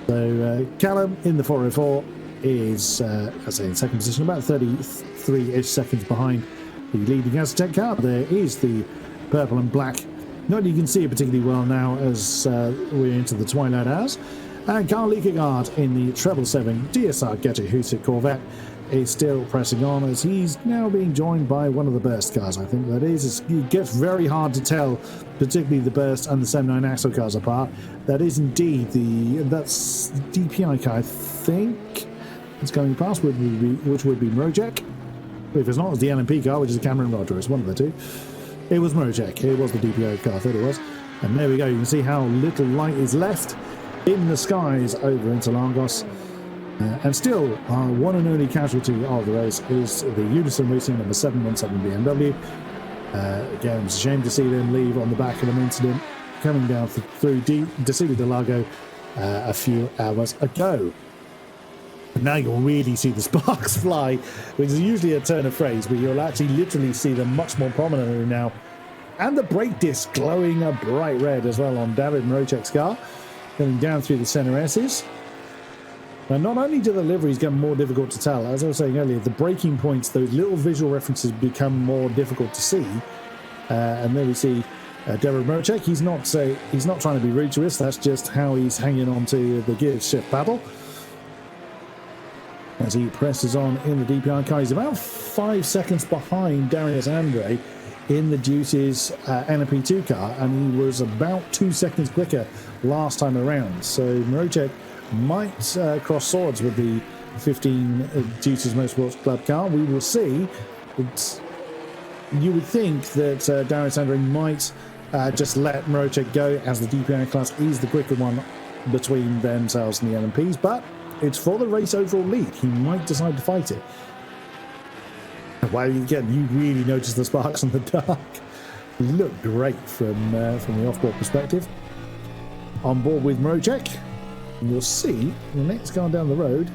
So Callum in the 404 is, I say, in second position, about 33-ish seconds behind the leading Aztec car. There is the purple and black. Not that you can see it particularly well now as we're into the twilight hours. And Carl Liekegaard in the 777 DSR Getty Husik Corvette is still pressing on as he's now being joined by one of the Burst cars. I think that is. It gets very hard to tell, particularly the Burst and the 79 Axle cars apart. That is indeed that's the DPI car, I think. It's going past, which would be Mrojek. If it's not, it's the LMP car, which is a Cameron Roger. It's one of the two. It was Mrojek. It was the DPO car. I thought it was. And there we go. You can see how little light is left in the skies over Interlagos. And still, our one and only casualty of the race is the Unison Racing number 717 BMW. Again, it's a shame to see them leave on the back of an incident coming down through Desili de Lago a few hours ago. Now you'll really see the sparks fly, which is usually a turn of phrase, but you'll actually literally see them much more prominently now. And the brake disc glowing a bright red as well on David Mrojek's car, going down through the center S's. Now, not only do the liveries get more difficult to tell, as I was saying earlier, the braking points, those little visual references become more difficult to see. And there we see David Mrojek. He's not trying to be rude to us, that's just how he's hanging on to the gear shift paddle. As he presses on in the DPI car, he's about 5 seconds behind Darius Andre in the Deuce's NP2 car, and he was about 2 seconds quicker last time around. So Mrojek might cross swords with the 15 Deuce's Motorsports Club car. We will see. You would think that Darius Andre might just let Mrojek go, as the DPI class is the quicker one between themselves and the LMPs, but it's for the race overall lead. He might decide to fight it. Well, again, you really notice the sparks in the dark. Look great from the off-board perspective. On board with Mrojek, and you'll see the next car down the road.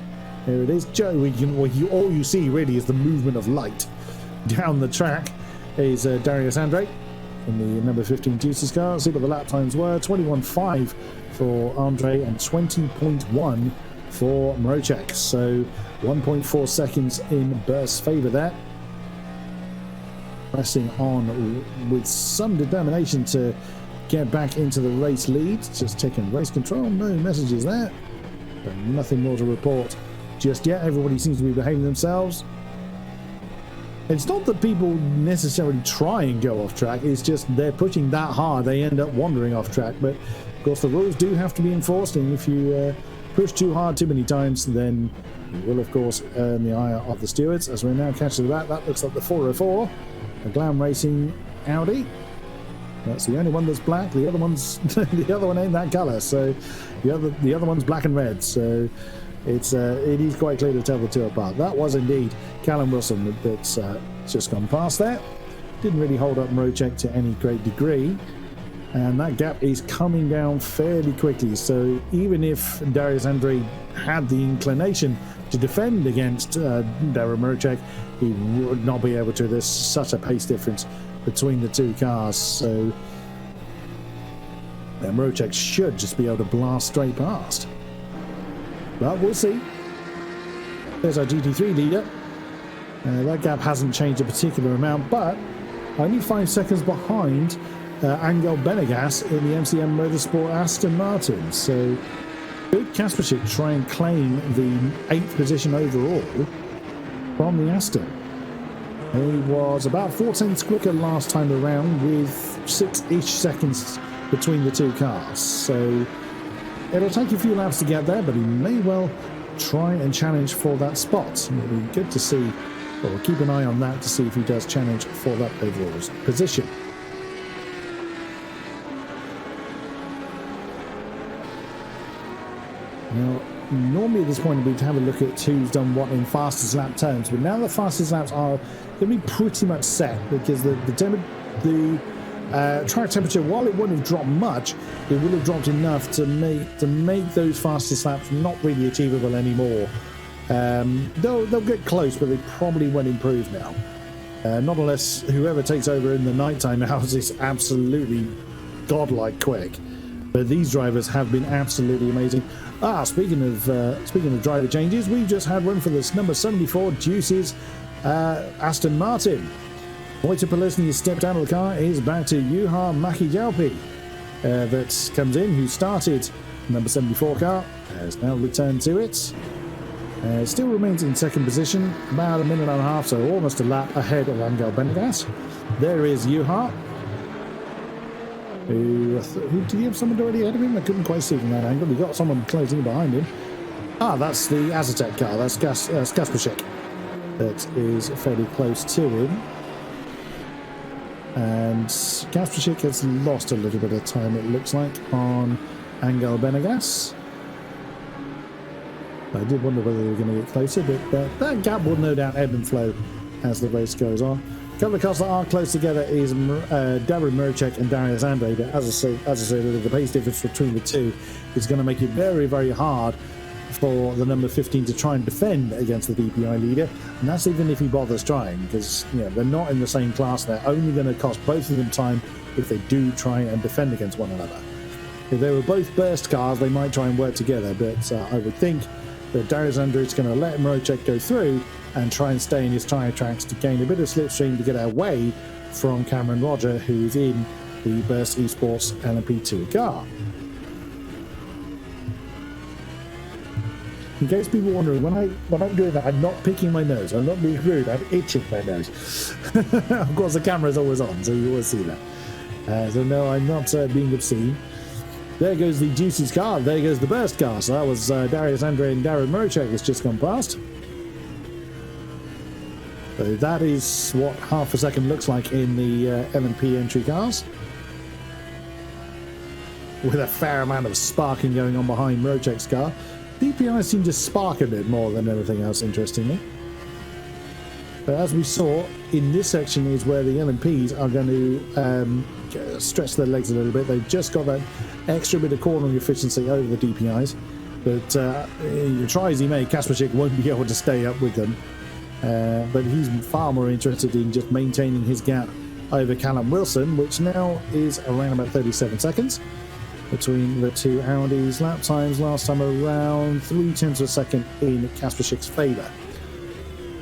There it is, Joe. All you see really is the movement of light down the track. Is Darius Andre in the number 15 Deuces car. See what the lap times were: 21.5 for Andre and 20.1 for Mrojek. So 1.4 seconds in Burst's favour there. Pressing on with some determination to get back into the race lead. Just taking race control. No messages there. But nothing more to report just yet. Everybody seems to be behaving themselves. It's not that people necessarily try and go off track. It's just they're pushing that hard they end up wandering off track. But of course the rules do have to be enforced, and if you push too hard too many times, then you will of course earn the ire of the stewards. As we're now catching the back, that looks like the 404, a Glam Racing Audi. That's the only one that's black. The other one's the other one ain't that colour. So the other one's black and red. So it is quite clear to tell the two apart. That was indeed Callum Wilson that's just gone past there. Didn't really hold up Mrojek to any great degree. And that gap is coming down fairly quickly. So even if Darius Andre had the inclination to defend against Darren Mrojek, he would not be able to. There's such a pace difference between the two cars. So Mrojek should just be able to blast straight past. But we'll see. There's our GT3 leader. That gap hasn't changed a particular amount, but only 5 seconds behind Angel Benegas in the MCM Motorsport Aston Martin. So could Kasperczyk try and claim the 8th position overall from the Aston? He was about 4/10 quicker last time around, with 6-ish seconds between the two cars. So it'll take a few laps to get there, but he may well try and challenge for that spot. It'll be good to see, or we'll keep an eye on that to see if he does challenge for that overall position. Now, normally at this point we'd have a look at who's done what in fastest lap terms, but now the fastest laps are going to be pretty much set, because the track temperature, while it wouldn't have dropped much, it would have dropped enough to make those fastest laps not really achievable anymore. They'll get close, but they probably won't improve now. Not unless whoever takes over in the nighttime hours is absolutely godlike quick. But these drivers have been absolutely amazing. Speaking of driver changes, we've just had one for this number 74 Deuce's Aston Martin. Wojciech Polesny has stepped out of the car, is back to Juha Mäki-Jalpi that comes in, who started number 74 car, has now returned to it. Still remains in second position, about a minute and a half, so almost a lap ahead of Angel Benegas. There is Juha. Who did he have someone already ahead of him? I couldn't quite see from that angle. He got someone closing behind him. That's the Azatec car. That's Kasperczyk. That is fairly close to him. And Kasperczyk has lost a little bit of time, it looks like, on Angel Benegas. I did wonder whether they were going to get closer, but that gap will no doubt ebb and flow as the race goes on. A couple of cars that are close together is Darren Murchek and Darius Andre, but as I said, the pace difference between the two is going to make it very, very hard for the number 15 to try and defend against the DPI leader, and that's even if he bothers trying, because they're not in the same class. They're only going to cost both of them time if they do try and defend against one another. If they were both burst cars, they might try and work together, but I would think that Darius Andre is going to let Murchek go through and try and stay in his tyre tracks to gain a bit of slipstream to get away from Cameron Roger, who's in the Burst Esports LMP2 car. In case people are wondering, when I'm doing that, I'm not picking my nose. I'm not being rude. I'm itching my nose. Of course, the camera's always on, so you always see that. So no, I'm not being obscene. There goes the Juicy's car. There goes the Burst car. So that was Darius Andre and Darren Murchek has just gone past. So that is what half a second looks like in the LMP entry cars, with a fair amount of sparking going on behind Murchek's car. DPI seem to spark a bit more than anything else, interestingly. But as we saw, in this section is where the LMPs are going to stretch their legs a little bit. They've just got that extra bit of cornering efficiency over the DPIs. But try as he may, Kasperczyk won't be able to stay up with them. But he's far more interested in just maintaining his gap over Callum Wilson, which now is around about 37 seconds between the two Audis. Lap times last time around 0.3 of a second in Kasperczyk's favour.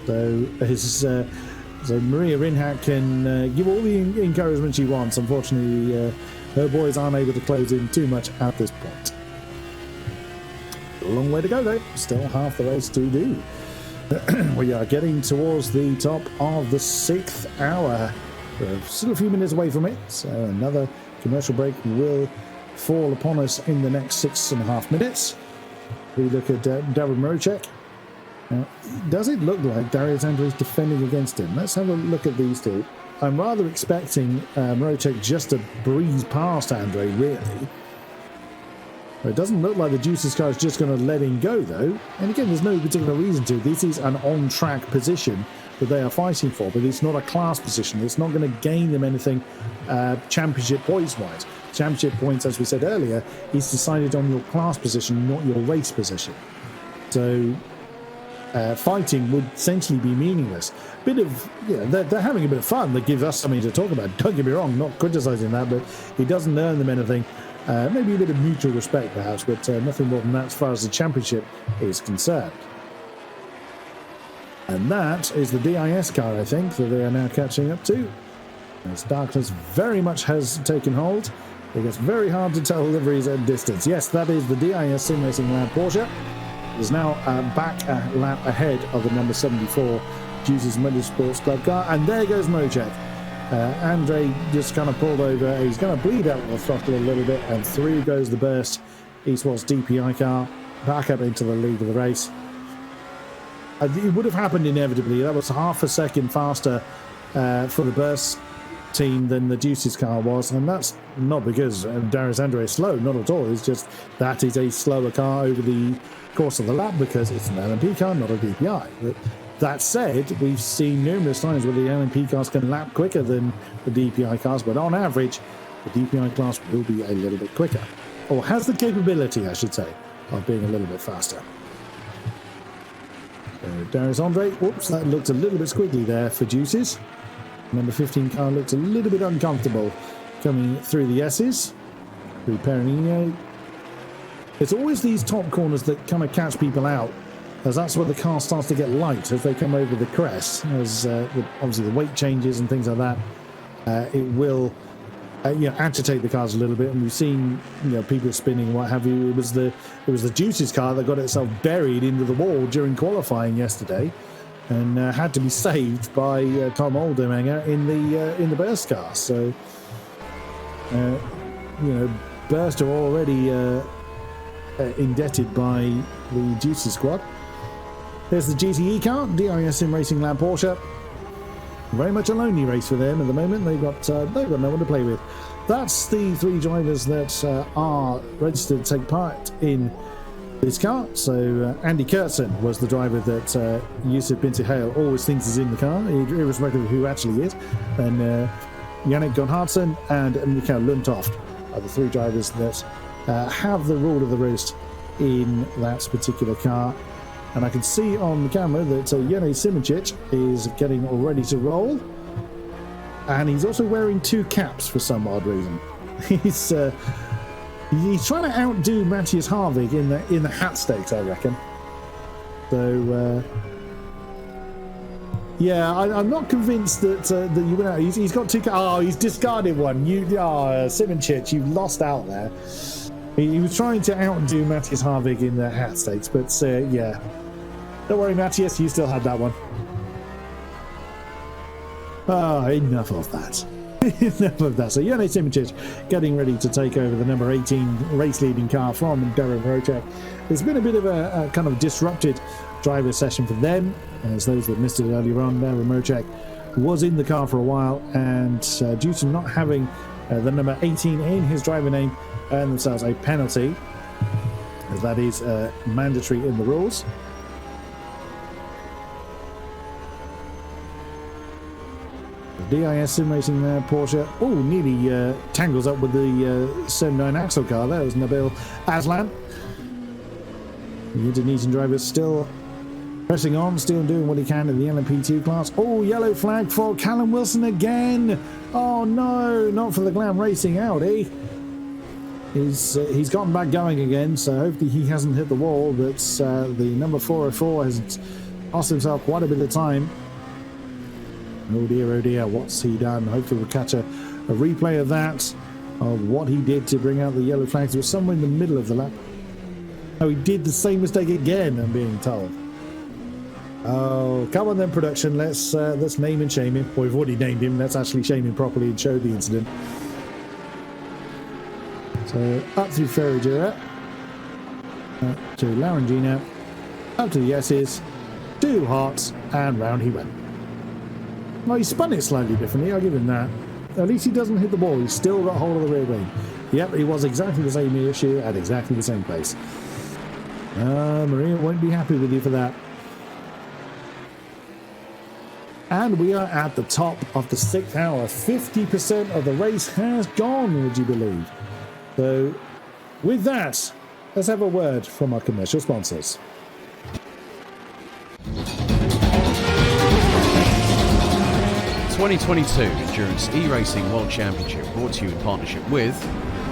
So Maria Rinhat can give all the encouragement she wants. Unfortunately, her boys aren't able to close in too much at this point. A long way to go though, still half the race to do. We are getting towards the top of the 6th hour. We're still a few minutes away from it, so another commercial break will fall upon us in the next 6.5 minutes. We look at Darren Murchek. Now, does it look like Darius Andre is defending against him? Let's have a look at these two. I'm rather expecting Murchek just to breeze past Andre, really. It doesn't look like the Juices car is just going to let him go, though. And again, there's no particular reason to. This is an on-track position that they are fighting for, but it's not a class position. It's not going to gain them anything championship points-wise. Championship points, as we said earlier, is decided on your class position, not your race position. So fighting would essentially be meaningless. They're having a bit of fun. That gives us something to talk about. Don't get me wrong, not criticising that, but it doesn't earn them anything. Maybe a bit of mutual respect, perhaps, but nothing more than that as far as the championship is concerned. And that is the DIS car, I think, that they are now catching up to. As darkness very much has taken hold, it gets very hard to tell liveries at distance. Yes, that is the DIS Sim Racing Lab Porsche. It is now back a lap ahead of the number 74 Juice's Motorsports Club car, and there goes Mojek. Andre just kind of pulled over. He's going to bleed out the throttle a little bit, and through goes the Burst Esports DPI car back up into the lead of the race. It would have happened inevitably. That was half a second faster for the Burst team than the Juice's car was, and that's not because Darius Andre is slow, not at all. It's just that is a slower car over the course of the lap because it's an LMP car, not a DPI. But that said, we've seen numerous times where the LMP cars can lap quicker than the DPI cars, but on average, the DPI class will be a little bit quicker, or has the capability, I should say, of being a little bit faster. Darius Andre, whoops, that looked a little bit squiggly there for Juices. Number 15 car looked a little bit uncomfortable coming through the S's. Through Perigno. It's always these top corners that kind of catch people out, as that's where the car starts to get light as they come over the crest. As obviously the weight changes and things like that, it will agitate the cars a little bit. And we've seen people spinning, what have you. It was the Juice's car that got itself buried into the wall during qualifying yesterday, and had to be saved by Tom Oldermanger in the Burst car. So Burst are already indebted by the Juice's squad. There's the GTE car, DIS eRacing Lab Porsche. Very much a lonely race for them at the moment. They've got no one to play with. That's the three drivers that are registered to take part in this car. So Andy Kurtzen was the driver that Yusuf Binti Hale always thinks is in the car, irrespective of who actually is. And Yannick Gonhardsen and Mikael Lundtoft are the three drivers that have the rule of the roost in that particular car. And I can see on the camera that Yene Simoncic is getting ready to roll. And he's also wearing two caps for some odd reason. He's trying to outdo Matthias Harvig in the hat stakes, I reckon. So, I'm not convinced that you went out. He's got two caps. Oh, he's discarded one. Simoncic, you've lost out there. He was trying to outdo Matthias Harvig in the hat stakes, but don't worry, Matthias, you still had that one. Enough of that. Enough of that. So Yane Simoncic getting ready to take over the number 18 race-leading car from Darren Rocek. There's been a bit of a kind of disrupted driver session for them, as those that missed it earlier on. Darren Rocek was in the car for a while, and due to not having the number 18 in his driver name, earned themselves a penalty, as that is mandatory in the rules. DIS Sim Racing there, Porsche. Oh, nearly tangles up with the 79 Axel car. That was Nabil Aslan. The Indonesian driver still pressing on, still doing what he can in the LMP2 class. Oh, yellow flag for Callum Wilson again. Oh no, not for the Glam Racing Audi. He's gotten back going again, so hopefully he hasn't hit the wall. But the number 404 has lost himself quite a bit of time. Oh dear, what's he done? Hopefully we'll catch a replay of that, of what he did to bring out the yellow flags. It was somewhere in the middle of the lap. Oh, he did the same mistake again, I'm being told. Oh, come on then, production. Let's name and shame him. Well, we've already named him. Let's actually shame him properly and show the incident. So, up through Ferragira, to Larangina, up to the S's, two hearts, and round he went. Well, he spun it slightly differently, I'll give him that. At least he doesn't hit the ball, he's still got hold of the rear wing. Yep, he was exactly the same issue at exactly the same place. Maria won't be happy with you for that. And we are at the top of the 6th hour. 50% of the race has gone, would you believe? So, with that, let's have a word from our commercial sponsors. 2022 Endurance eRacing World Championship brought to you in partnership with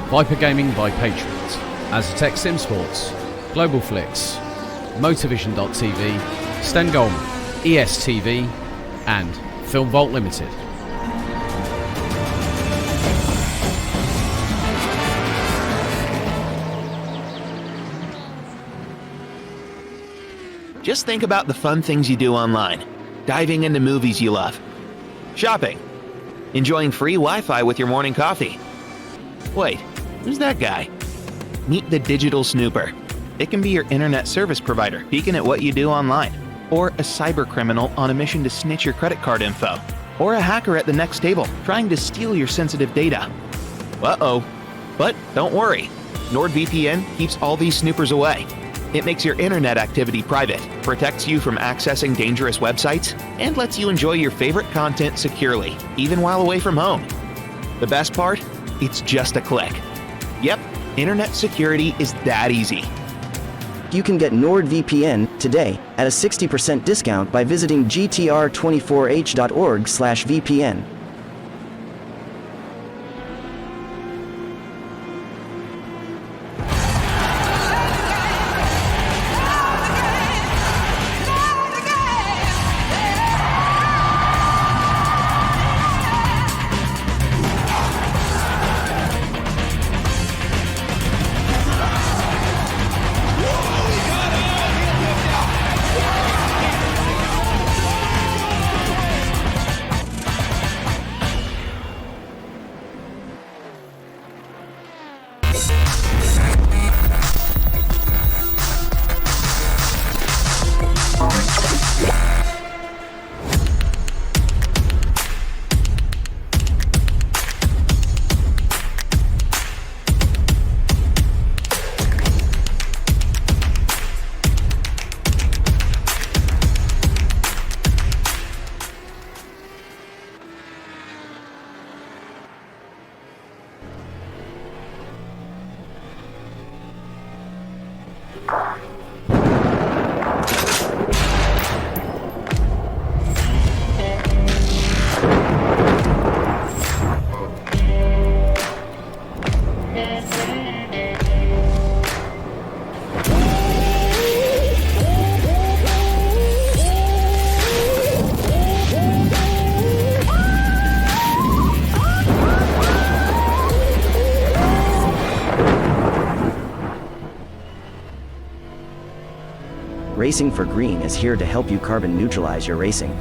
Viper Gaming by Patriots, Aztec Sim Sports, Global Flix, Motorvision.tv, Sten Goldman, ESTV, and Film Vault Limited. Just think about the fun things you do online. diving into movies you love, shopping, enjoying free Wi-Fi with your morning coffee. Wait, who's that guy? Meet the Digital Snooper. It can be your internet service provider peeking at what you do online, or a cyber criminal on a mission to snitch your credit card info, or a hacker at the next table trying to steal your sensitive data. Uh-oh. But don't worry, NordVPN keeps all these snoopers away. It makes your internet activity private, protects you from accessing dangerous websites, and lets you enjoy your favorite content securely, even while away from home. The best part? It's just a click. Yep, internet security is that easy. You can get NordVPN today at a 60% discount by visiting gtr24h.org/VPN. Racing for Green is here to help you carbon neutralize your racing.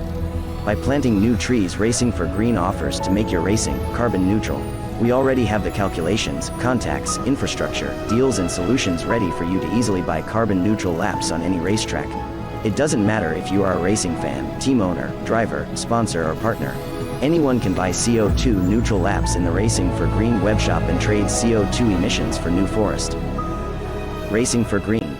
By planting new trees, Racing for Green offers to make your racing carbon neutral. We already have the calculations, contacts, infrastructure, deals and solutions ready for you to easily buy carbon neutral laps on any racetrack. It doesn't matter if you are a racing fan, team owner, driver, sponsor or partner. Anyone can buy CO2 neutral laps in the Racing for Green webshop and trade CO2 emissions for New Forest. Racing for Green.